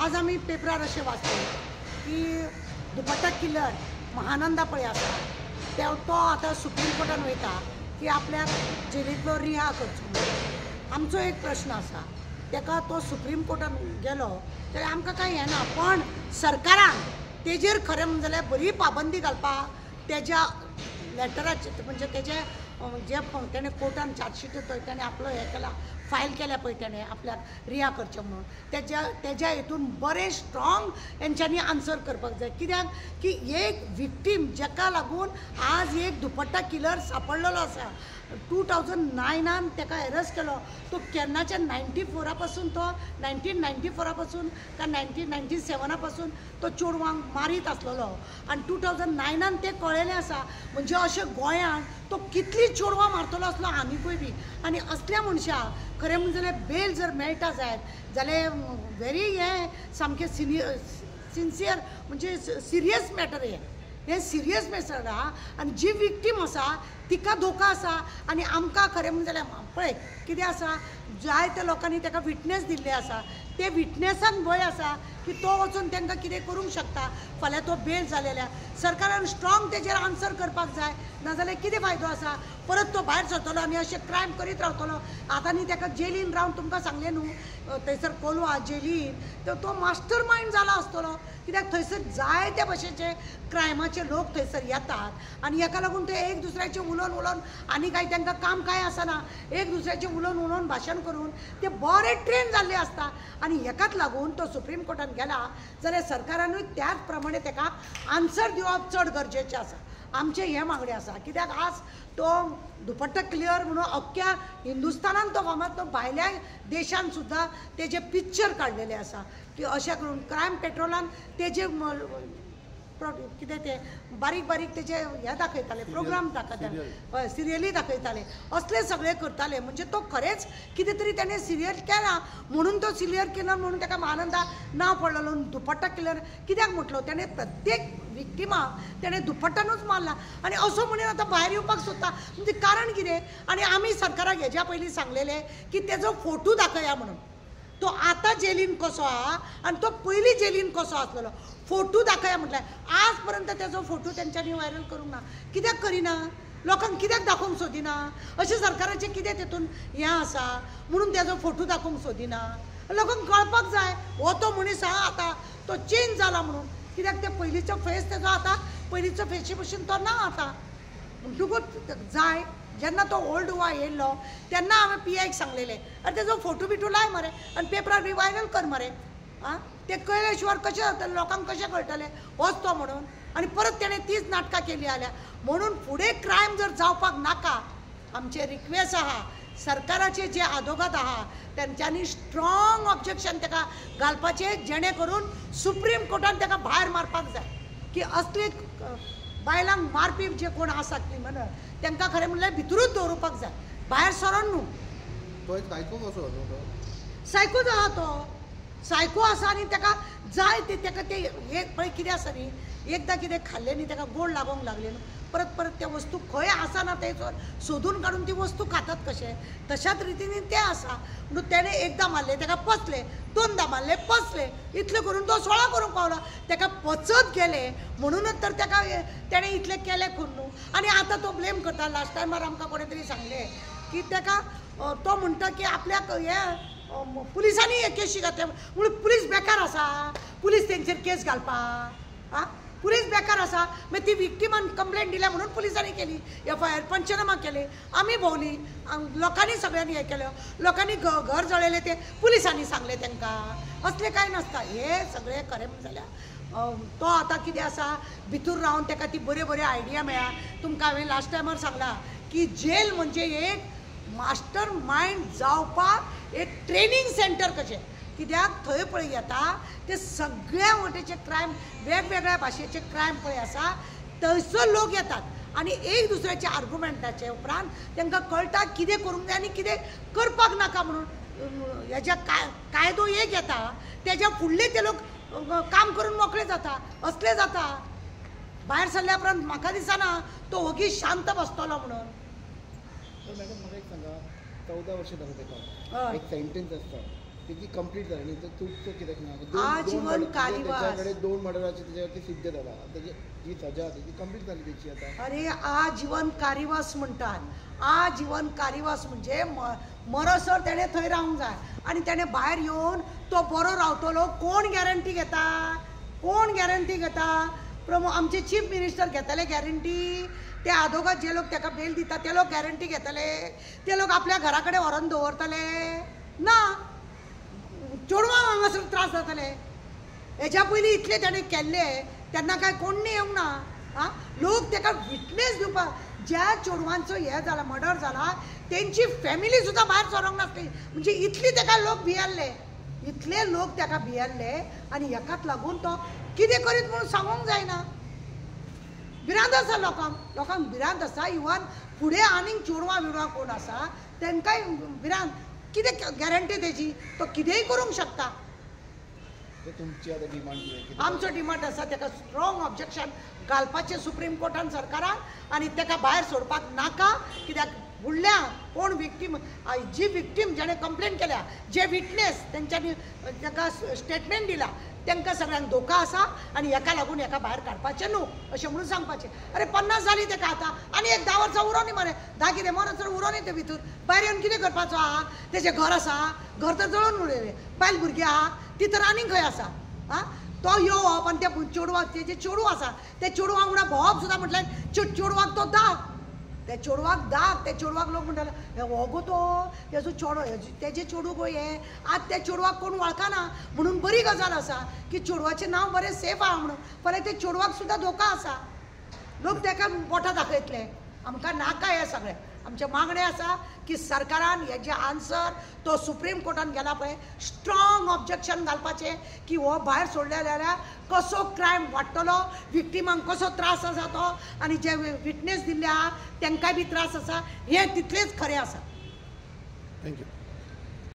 आज आम्ही पेपरार असे वाचले की दुपट्टा किलर महानंदा पळय आसा तो आतां सुप्रीम कोर्टान वयता की आपल्याक जेलींतलो रिहा करचो. आमचो एक प्रश्न आसा, ताका तो सुप्रीम कोर्टान गेलो जाल्यार आमकां कांय हें ना, पण सरकारान तेजेर खरें म्हणलें जाल्यार बरी पाबंदी घालपाक तेज्या लेटराचे म्हणजे तेजे जे तेणें कोर्टान चार्जशीट ताणें आपलो हें केला फायल केल्या पळय तेणें आपल्याक रिहा करचें म्हणून तेज्या हितून बरें स्ट्रॉंग हेंच्यांनी आन्सर करपाक जाय. कित्याक की एक विक्टीम जाका लागून आज एक दुपट्टा किलर सापडलेलो आसा. 2009 ताका अरेस्ट केलो. तो केन्नाच्या 94 पासून तो 1994 पासून का 1997 पासून तो चोडवांक मारीत आसलेलो आनी 2009 ते कळयलें आसा. म्हणजे अशें गोंयान तो कितली चोडवां मारतलो आसलो आनीकूय बी. आनी असल्या मनशाक खरें म्हणजे जाल्यार बेल जर मेळटा जायत जाल्यार व्हेरी हें सामकें सिन्सियर म्हणजे सिरियस मॅटर हें सिरियस मॅटर आहा. आनी जी विक्टीम आसा तिका धोका आसा आनी आमकां खरें म्हणजे जाल्यार पळय कितें आसा, जायत्या लोकांनी ताका विटनेस दिल्ले आसा. ते विटनेसाक भंय आसा की तो वचून तांकां कितें करूंक शकता फाल्यां तो बेल जालेल्या. सरकारान स्ट्रॉंग तेजेर आन्सर करपाक जाय, नाजाल्यार कितें फायदो आसा. परत तो भायर सरतलो आनी अशें क्रायम करीत रावतलो. आतांनी ताका जेलीन रावन तुमकां सांगलें न्हू थंयसर कोलवा जेलीन तो मास्टर मायंड जाला आसतलो. कित्याक थंयसर जायत्या भशेचे क्रायमाचे लोक थंयसर येतात आनी हेका लागून ते एक दुसऱ्याचें उलोवन आनी कांय तांकां काम कांय आसना, एक दुसऱ्याचें उलोवन भाशण करून ते बरे ट्रेन जाल्ले आसता. आनी हेकाच लागून तो सुप्रीम कोर्टान गेला जाल्यार सरकारानूय त्याच प्रमाणे ताका आन्सर दिवप चड गरजेचें आसा. आमचें हें मागणें आसा. कित्याक आज तो दुपट्टा क्लियर म्हणून अख्ख्या हिंदुस्तानान तो फामाद, तो भायल्या देशान सुद्दां तेजे पिक्चर काडलेले आसा की अशें करून क्रायम पेट्रोलान तेजे कितें ते बारीक तेजे हे दाखयताले प्रोग्राम दाखयताले, हय सिरियली दाखयताले, असले सगळे करताले. म्हणजे तो खरेंच कितें तरी ताणें सिरियल केला म्हणून तो सिरियल किलर म्हणून ताका महानंदा नांव पडलेलो. दुपट्टा किलर कित्याक म्हटलो ताणें प्रत्येक विक्टिमाक ताणें दुपट्टानूच मारला आनी असो म्हणून आतां भायर येवपाक सोदता. म्हणजे कारण कितें. आनी आमी सरकाराक हेज्या पयलीं सांगलेलें की तेजो फोटो दाखया म्हणून. तो आतां जेलीन कसो आहा आनी तो पयलीं जेलीन कसो आसलेलो फोटो दाखया म्हटल्यार आज पर्यंत तेजो फोटो तेंच्यांनी व्हायरल करूंक ना. कित्याक करिना, लोकांक कित्याक दाखोवंक सोदिना. अशें सरकाराचें कितें तितून हें आसा म्हणून तेजो फोटो दाखोवंक सोदिना. लोकांक कळपाक जाय हो तो मनीस आहा आतां तो चेंज जाला म्हणून. कित्याक ते पयलींचो फेस तेजो आतां पयलींचो फेशी भशेन तो ना आतां. म्हणटकूच जाय जेन्ना तो ओल्ड गोवा येयल्लो तेन्ना हांवें PIक सांगलेलें अरे तेजो फोटो बिटो लाय मरे आनी पेपरार बी व्हायरल कर मरे. आं ते कळ्ळे शिवाय कशें जातलें, लोकांक कशें कळटलें होच तो म्हणून. आनी परत तेणें तीच नाटकां केली जाल्यार म्हणून फुडें क्रायम जर जावपाक नाका. आमचे रिक्वेस्ट आहा सरकाराचे जे आदोगाद आहा तेंच्यांनी स्ट्रॉंग ऑब्जेक्शन ताका घालपाचें जेणे करून सुप्रीम कोर्टान ताका भायर मारपाक जाय. की असले बायलांक मारपी जे कोण आसात क्रिमिनल तांकां खरें म्हणल्यार भितरूच दवरपाक जाय, भायर सरोन न्हू. सायकोच आहा तो, सायको आसा आनी ताका जाय ते ताका ते एक पळय कितें आसा न्ही, एकदां कितें खाल्लें न्ही ताका गोड लागोंक लागलें न्हू, परत ते वस्तू खंय आसा ना थंयसर सोदून काडून ती वस्तू खातात कशें, तशाच रितीन तें आसा. म्हणून तेणें एकदां मारलें ताका पचलें, दोनदां मारलें पचलें, इतलें करून तो 16 करूंक पावलो. ताका पचत गेलें म्हणूनच तर ताका तेणें इतलें केलें खून न्हू. आनी आतां तो ब्लेम करता. लास्ट टायमार आमकां कोणें तरी सांगलें की ताका तो म्हणटा की आपल्याक हें पुलिसांनी हे केसी घातल्या म्हणून पुलीस बेकार आसा, पुलीस तेंचेर केस घालपाक. आं पुलीस बेकार आसा. मागीर ती विक्टिमान कंप्लेंट दिल्या म्हणून पुलिसांनी केली, FIR पंचनामा केले, आमी भोंवली, लोकांनी सगळ्यांनी हें केलें, लोकांनी घर जळयलें ते पुलिसांनी सांगलें तांकां. असलें कांय नासता. हे सगळें खरें म्हणून जाल्यार तो आतां कितें आसा भितूर रावन ताका ती बऱ्यो आयडिया मेळ्ळा. तुमकां हांवें लास्ट टायमार सांगलां की जेल म्हणजे एक मास्टर मायंड जावपाक एक ट्रेनिंग सेंटर कशें. कित्याक थंय पळय येता ते सगळ्या वटेचे क्रायम, वेगवेगळ्या भाशेचे क्रायम पळय आसा थंयसर लोक येतात आनी एक दुसऱ्याच्या आर्ग्युमेंटाचे उपरांत तांकां कळटा कितें करूंक जाय आनी कितें करपाक नाका म्हणून. हेज्या कायदो एक येता तेज्या फुडले ते लोक काम करून मोकळे जाता. असले जाता. भायर सरल्या उपरांत म्हाका दिसना तो ओगीच शांत बसतलो म्हणून. मॅडम म्हाका एक सांगा, 14 वर्ष जाता ताका एक सेंटेन्स आसता तेची कंप्लीट जाली न्ही तर तूं कित्याक ना आजीवन कारावास त्याच्याकडे 2 मर्डराची त्याच्यावरती सिद्ध जाला त्याची जी सजा ती कंप्लीट झाली त्याची आता. अरे आजीवन कारावास म्हणटात. आजीवन कारावास म्हणजे मरसर तेणें थंय रावंक जाय आनी तेणें भायर येवन तो बरो रावतलो. कोण गॅरंटी घेता? कोण गॅरंटी घेता? आमचे चीफ मिनिस्टर घेतले गॅरंटी? ते आदोगाद जे लोक ताका बेल दिता ते लोक गॅरंटी घेतले? ते लोक आपल्या घरा कडेन व्हरोन दवरतले? ना. चेडवांक हांगासर त्रास जातले. हेच्या पयलीं इतले ताणें केल्ले तेन्ना काय कोण येवंक ना. हां, लोक ताका विटनेस दिवपाक, ज्या चेडवांचो हें जाला मर्डर जाला तेंची फॅमिली सुद्दां भायर सरोंक नासली. म्हणजे इतली ताका लोक भियेल्ले, इतले लोक ताका भियेल्ले आनी हेकाच लागून तो कितें करीत म्हणून सांगूंक जायना. भिरांत आसा लोकांक भिरांत आसा. इवन फुडें आनीक चेडवां बिडवां कोण आसा तांकांय भिरांत. कितें गॅरंटी तेजी? तो कितेंय करूंक शकता. तुमची आता डिमांड कितें? आमचो डिमांड आसा ताका स्ट्रॉंग ऑब्जेक्शन घालपाचें सुप्रीम कोर्टान सरकारान आनी ताका भायर सोडपाक नाका. कित्याक फुडल्या कोण विक्टीम, जी विक्टीम जेणे कंप्लेन केल्या, जे विटनेस तेंच्यांनी ताका स्टेटमेंट दिला, तांकां सगळ्यांक धोका आसा आनी हेका लागून हेका भायर काडपाचें न्हू अशें म्हणून सांगपाचें. अरे 50 जाली ताका आतां आनी एक 10 वर्सां उरो न्ही मरे. 10 कितें मरसर उरो न्ही ते भितर. भायर येवन कितें करपाचो आहा? तेजें घर आसा? घर तर जळोवन उडयलें. बायल भुरगीं आहा ती तर आनीक खंय आसा. आं, तो येवप आनी त्या चेडवाक, तेजें चेडू आसा ते चेडवा वांगडा भोंवप सुद्दां म्हटल्यार चेडवाक तो दाग. त्या चेडवाक दाग. त्या चेडवाक लोक म्हणटाले हे हो गो तो, तेजो चेडो, तेजें चेडू गो हें. आज त्या चेडवाक कोण वळखना म्हणून बरी गजाल आसा की चेडवाचें नांव बरें सेफ आहा म्हणून. फाल्यां त्या चेडवाक सुद्दां धोका आसा. लोक ताका बोटां दाखयतले. आमकां नाका हें सगळें. आमचे मागणें आसा की सरकारान हेजें आन्सर तो सुप्रीम कोर्टान गेला पळय, स्ट्रॉंग ऑब्जेक्शन घालपाचें की हो भायर सोडले जाल्यार कसो क्रायम वाडटलो, विक्टिमांक कसो त्रास आसा तो, आनी जे विटनेस दिल्ले आहा तांकांय बी त्रास आसा. हें तितलेंच खरें आसा. थँक्यू.